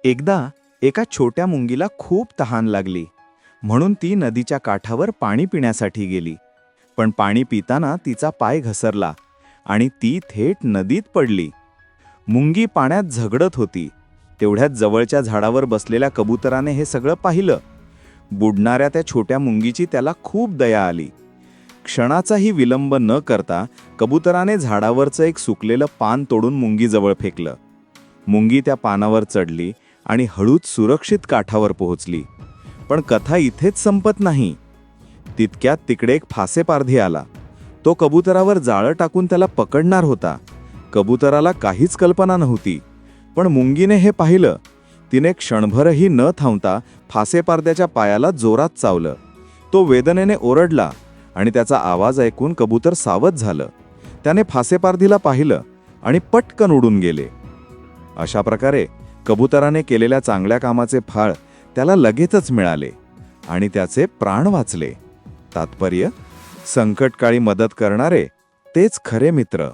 एकदा एका छोट्या मुंगीला खूप तहान लागली, म्हणून ती नदीच्या काठावर पाणी पिण्यासाठी गेली. पण पाणी पिताना तिचा पाय घसरला आणि ती थेट नदीत पडली. मुंगी पाण्यात झगडत होती. तेवढ्यात जवळच्या झाडावर बसलेल्या कबुतराने हे सगळं पाहिलं. बुडणाऱ्या त्या छोट्या मुंगीची त्याला खूप दया आली. क्षणाचाही विलंब न करता कबुतराने झाडावरचं एक सुकलेलं पान तोडून मुंगीजवळ फेकलं. मुंगी त्या पानावर चढली आणि हळूच सुरक्षित काठावर पोहोचली. पण कथा इथेच संपत नाही. तितक्यात तिकडे एक फासेपारधी आला. तो कबुतरावर जाळं टाकून त्याला पकडणार होता. कबुतराला काहीच कल्पना नव्हती, पण मुंगीने हे पाहिलं. तिने क्षणभरही न थांबता फासेपारध्याच्या पायाला जोरात चावलं. तो वेदनेने ओरडला आणि त्याचा आवाज ऐकून कबूतर सावध झालं. त्याने फासेपारधीला पाहिलं आणि पटकन उडून गेले. अशा प्रकारे कबुतराने केलेल्या चांगल्या कामाचे फळ त्याला लगेचच मिळाले आणि त्याचे प्राण वाचले. तात्पर्य: संकटकाळी मदत करणारे तेच खरे मित्र.